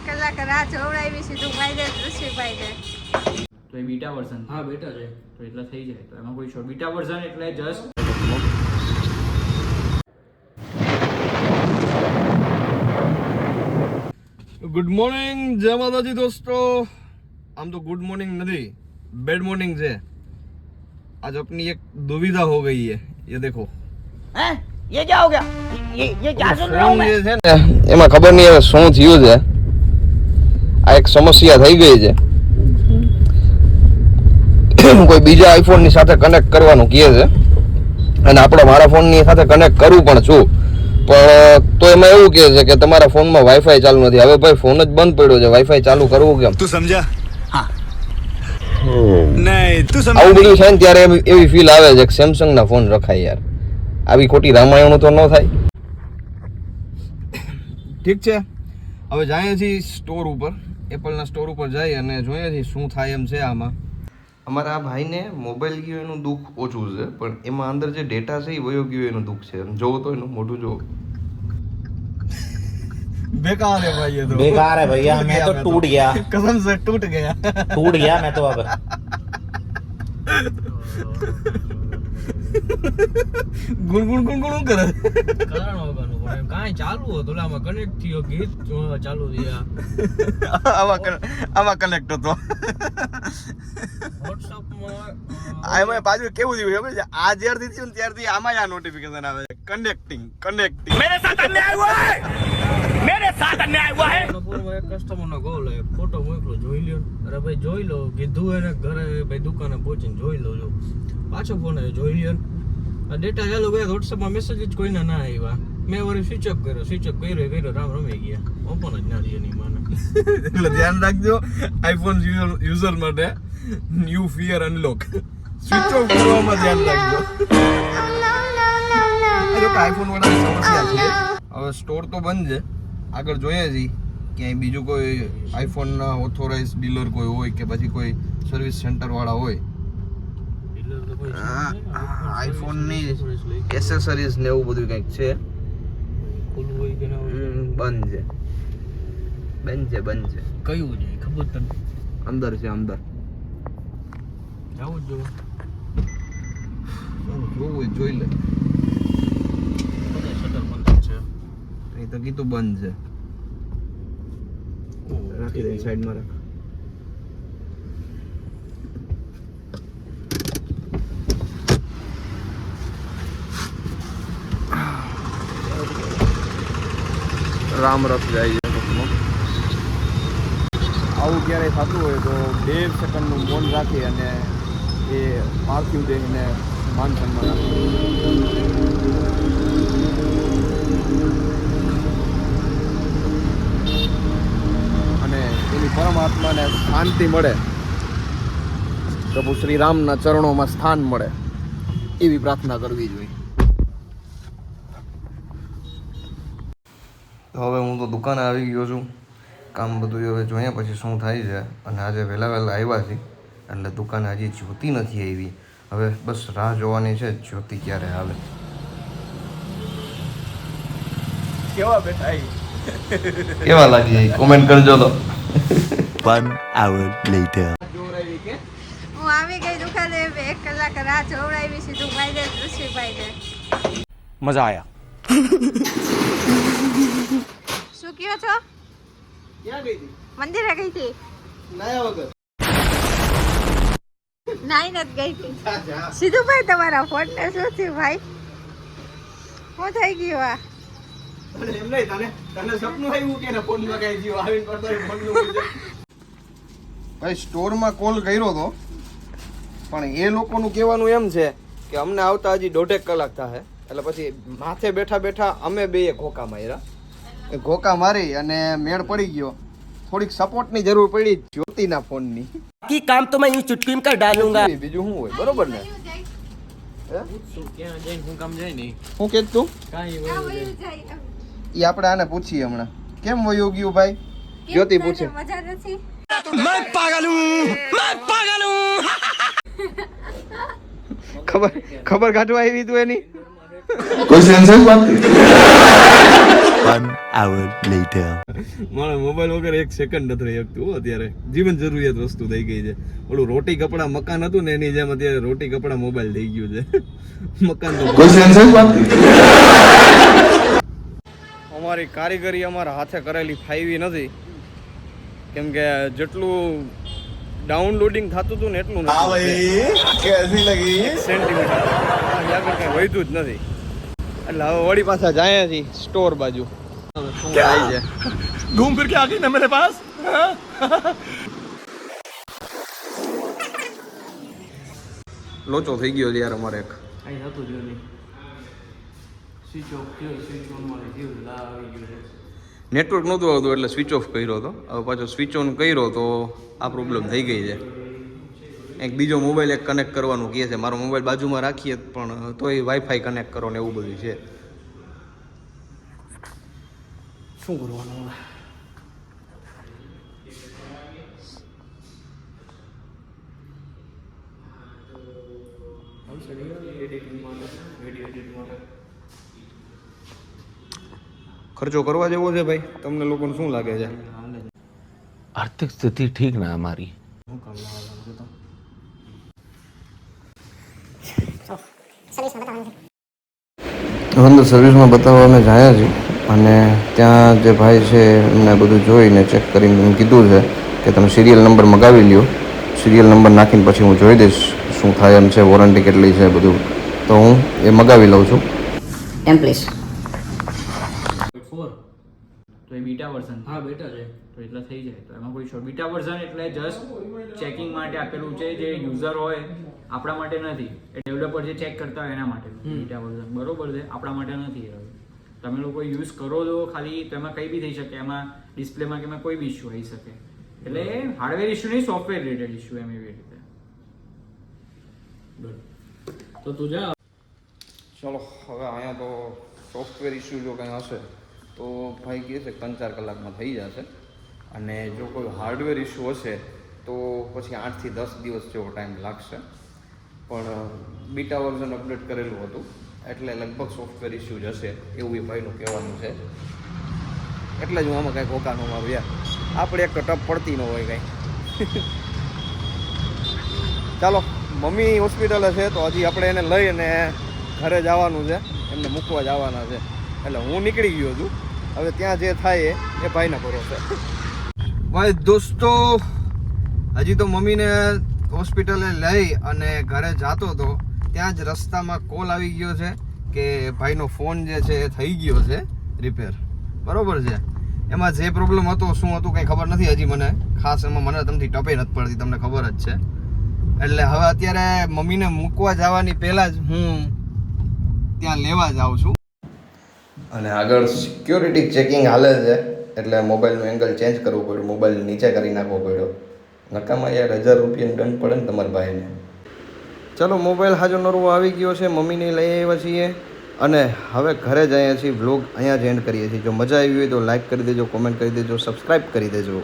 કલાક રાહ જોવડાવી સીધું ભાઈ દે ઋષિભાઈ દે. તો એ બીટા વર્ઝન. હા બેટા છે તો એટલા થઈ જાય તો એમાં કોઈ છોડ બીટા વર્ઝન એટલે જસ્ટ ગુડ મોર્નિંગ જય માતાજી दोस्तों. આમ तो गुड मॉर्निंग नहीं बेड मॉर्निंग છે. आज अपनी एक दुविधा हो गई है. ये देखो हैं ये क्या हो गया ये क्या सुन रहा हूं मैं જે છે ને એમાં ખબર નહીં હવે શું થયું છે. આ એક સમસ્યા થઈ ગઈ છે. કોઈ બીજા આઈફોન ની સાથે કનેક્ટ કરવાનું કહે છે અને આપણે મારા ફોન ની સાથે કનેક્ટ કરું પણ છું, પણ તો એમાં એવું કહે છે કે તમારા ફોનમાં વાઈફાઈ ચાલુ નથી. હવે ભાઈ ફોન જ બંધ પડ્યો છે, વાઈફાઈ ચાલુ કરવું કેમ? તું સમજા? હા નહીં તું સમજ. આવું બધું છે ને ત્યારે એવી ફીલ આવે છે કે સેમસંગ ના ફોન રખાય યાર. આવી ખોટી રામાયણ તો ન થાય. ઠીક છે, હવે જઈએ છીએ સ્ટોર ઉપર, એપલના સ્ટોર ઉપર જઈએ અને જોઈએ છીએ શું થાય એમ છે આમાં. અમારા આ ભાઈને મોબાઈલ ગયો એનું દુઃખ ઓછું છે, પણ એમાં અંદર જે ડેટા છે એ વયો ગયો એનું દુઃખ છે. જોવો તો એનું મોઢું જોવો. बेकार है भाई ये तो. बेकार है भैया, मैं तो टूट गया, कसम से टूट गया. टूट गया मैं तो अब. ગુણગુણ ગુણગુણ કરે. કારણ વગરનું પણ કાંઈ ચાલુ હતું એટલે આમાં કનેક્ટ થયો, ગીત ચાલુ થયા, આમાં કનેક્ટ હતો. વોટ્સઅપમાં આમાં પાછું કેવું થયું ખબર છે? આ જ્યારથી થયું ને ત્યારથી આમાં આ નોટિફિકેશન આવે છે કનેક્ટિંગ. मेरे साथ अन्याय हुआ है, मेरे साथ अन्याय हुआ है. પૂર્વમાં એક કસ્ટમરનો કોલ આવ્યો, ફોટો મોકલો જોઈ લ્યો. અરે ભાઈ જોઈ લો કીધું એને, ઘરે ભાઈ દુકાને પહોંચીને જોઈ લો. જો પાછો ફોન આવ્યો, જોઈ લ્યો. આ ડેટા ચાલુ ગયા, વોટ્સઅપમાં મેસેજ જ કોઈના ના આવ્યા. મેં વળી સ્વિચ ઓફ કર્યો, રામ રમી ગયા. ઓપન જ ના થયો એની માને. એટલે ધ્યાન રાખજો આઈફોન યુઝર માટે new fear unlock switch off કરવામાં ધ્યાન રાખજો. આઈફોન વાળાની સમસ્યા છે. હવે સ્ટોર તો બંધ છે, આગળ જોઈએ છીએ ક્યાંય બીજું કોઈ આઈફોનના ઓથોરાઇઝ ડીલર કોઈ હોય કે પછી કોઈ સર્વિસ સેન્ટર વાળા હોય. આઈફોનની એસેસરીઝ ને એવું બધું કંઈક છે. ખુલ્લું હોય કે ના હોય બંધ છે. કયું છે ખબર તને? અંદર છે, અંદર જાવું જ જોવું. જોવું હોય જોઈ લે. શટર બંધ છે. અહીં તો કીધું બંધ છે. રાખી દે સાઈડમાં રાખ. રામ રખ જાય છે. આવું ક્યારેય થતું હોય તો 2 સેકન્ડનું મૌન રાખી અને એ પાર્થિવ દેહને માન સન્માન આપે. અને એની પરમાત્માને શાંતિ મળે, પ્રભુ શ્રી રામના ચરણોમાં સ્થાન મળે એવી પ્રાર્થના કરવી જોઈએ. હવે હું તો દુકાને આવી ગયો છું. કામ બધું હવે જોઈએ પછી શું થાય છે. અને આજે વહેલા આવ્યા છીએ એટલે દુકાને હજી જ્યોતિ નથી આવી. હવે બસ રાહ જોવાની છે જ્યોતિ ક્યારે આવે. કેવા લાગી કોમેન્ટ કરજો તો. 1 hour later. હું આવી ગઈ દુકાને, 1 કલાક રાહ જોવડાવી સીધું ભાઈ દે ઋષિભાઈ દે. मजा आया. શું કયો છો? ક્યાં ગઈ હતી? મંદિરે ગઈ હતી. નાયા વગર. નાઈ નથી ગઈ હતી. સીધું ભાઈ તમારા ફોન ને શું થયું ભાઈ? શું થઈ ગયું આ? એમ નહીં, તને સપનું આવ્યું કે ને ફોનમાં કઈ જીવ આવીને કરતો ફોનનું ભાઈ સ્ટોરમાં કોલ કર્યો તો, પણ એ લોકોનું કહેવાનું એમ છે કે અમને આવતા હજી 1.5 કલાક થાય. એટલે પછી માથે બેઠા બેઠા અમે બે ઘોકા માર્યા. એ ઘોકા મારી અને મેળ પડી ગયો. થોડીક સપોર્ટની જરૂર પડી જ્યોતિના ફોનની. की काम तो मैं यूं चुटकी में कर डालूंगा. બીજું શું હોય, બરોબર ને? ક્યાં જઈને હું કામ જાય નહીં શું કે તું? કાંઈ આ હોય વયું જાય. એ આપણે આને પૂછીએ હમણાં કેમ વયું ગયું ભાઈ. કેમ જ્યોતિ તને પૂછે. મજા નથી? मैं पागल हूँ, मैं पागल हूँ. ખબર કાઢવા આવી તું એની? કોઈ સેન્સ વાત 1 hour later. મારા મોબાઈલ વગર એક સેકન્ડ નથી રહી શકતું અત્યારે. જીવન જરૂરિયાત વસ્તુ થઈ ગઈ છે. ઓલું રોટી કપડા મકાન હતું ને એની જેમ અત્યારે રોટી કપડા મોબાઈલ થઈ ગયું છે. મકાન તો કોઈ સેન્સ વાત. અમારી કારીગરી અમારા હાથે કરેલી ફાઈવી નથી, કેમ કે જેટલું ડાઉનલોડિંગ થતું હતું ને એટલું સેન્ટીમીટર આગળ કઈ વધ્યું જ નથી. એટલે હવે વળી પાછા જાય છીએ સ્ટોર બાજુ. શું થાય છે? घूम फिर के आ गई ना मेरे पास. લોચો થઈ ગયો છે યાર અમારે એક. અહીં હતું જ નથી. સ્વિચ ઓફ થયો, સ્વિચ ઓન વાળી થયું, આવી ગયું છે. નેટવર્ક નહોતું આવતું એટલે સ્વિચ ઓફ કર્યો હતો. હવે પાછો સ્વિચ ઓન કર્યો તો આ પ્રોબ્લેમ થઈ ગઈ છે. એક બીજો મોબાઈલ એક કનેક્ટ કરવાનું કહે છે. મારો મોબાઈલ બાજુમાં રાખીએ પણ તોય વાઈફાઈ કનેક્ટ કરો ને એવું બધું છે. શું કરવાનું હવે? ખર્ચો કરવા જેવો છે ભાઈ? તમને લોકોને શું લાગે છે? આર્થિક સ્થિતિ ઠીક ના અમારી. અંદર સર્વિસમાં બતાવવા અમે જાય છીએ અને ત્યાં જે ભાઈ છે એમને બધું જોઈને ચેક કરીને એમ કીધું છે કે તમે સિરિયલ નંબર મગાવી લ્યો. સિરિયલ નંબર નાખીને પછી હું જોઈ દઈશ શું થાય એમ છે, વોરંટી કેટલી છે બધું. તો હું એ મગાવી લઉં છું. ટેમ્પલેટ 4 તો એ બીટા વર્ઝન. હા બેટા છે. તો એટલે થઈ જાય. તો એમાં કોઈ શોર્ટ બીટા વર્ઝન એટલે જસ્ટ ચેકિંગ માટે આપેલું છે. જે યુઝર હોય આપણા માટે નથી, એ ડેવલપર જે ચેક કરતા હોય એના માટે બીટા વર્ઝન. બરોબર છે, આપણા માટે નથી. તમે લોકો યુઝ કરો છો ખાલી, તો એમાં કંઈ બી થઈ શકે. એમાં ડિસ્પ્લેમાં કે એમાં કોઈ બી ઇસ્યુ આવી શકે. એટલે હાર્ડવેર ઇસ્યુ નહીં, સોફ્ટવેર રિલેટેડ ઇસ્યુ એમ એવી રીતે. તો તું જા. ચલો હવે અહીંયા તો સોફ્ટવેર ઇસ્યુ જો કંઈ હશે તો ભાઈ કહે છે 3-4 કલાકમાં થઈ જશે. અને જો કોઈ હાર્ડવેર ઇસ્યુ હશે તો પછી 8 થી 10 દિવસ જેવો ટાઈમ લાગશે. પણ બીટા વર્ઝન અપડેટ કરેલું હતું એટલે લગભગ સોફ્ટવેર ઇસ્યુ જ હશે એવું એ ભાઈનું કહેવાનું છે. એટલે જ હું આમાં કાંઈક ઓકાનોમાં આવ્યા. આપણે એક ટપ પડતી ન હોય કાંઈ. ચાલો, મમ્મી હોસ્પિટલે છે તો હજી આપણે એને લઈને ઘરે જવાનું છે, એમને મૂકવા જવાના છે. એટલે હું નીકળી ગયો છું. હવે ત્યાં જે થાય એ ભાઈને ભરોસે. ભાઈ દોસ્તો, હજી તો મમ્મીને હોસ્પિટલે લઈ અને ઘરે જતો હતો ત્યાં જ રસ્તામાં કોલ આવી ગયો છે કે ભાઈનો ફોન જે છે એ થઈ ગયો છે રિપેર. બરોબર છે. એમાં જે પ્રોબ્લેમ હતો શું હતું કંઈ ખબર નથી હજી મને ખાસ. એમાં મને તમને ટપે નથી પડતી, તમને ખબર જ છે. એટલે હવે અત્યારે મમ્મીને મૂકવા જવાની પહેલાં જ હું ત્યાં લેવા જાઉં છું. અને આગળ સિક્યોરિટી ચેકિંગ હાલે છે એટલે મોબાઈલનું એંગલ ચેન્જ કરવું પડ્યું, મોબાઈલ નીચે કરી નાખવો પડ્યો. નકામાં યાર 1000 રૂપિયાનું દંડ પડે ને તમારા ભાઈને. ચલો, મોબાઈલ હાજો નરવો આવી ગયો છે, મમ્મીને લઈ આવ્યા છીએ અને હવે ઘરે જઈએ છીએ. વ્લોગ અહીંયા જ એન્ડ કરીએ છીએ. જો મજા આવી હોય તો લાઈક કરી દેજો, કોમેન્ટ કરી દેજો, સબસ્ક્રાઈબ કરી દેજો.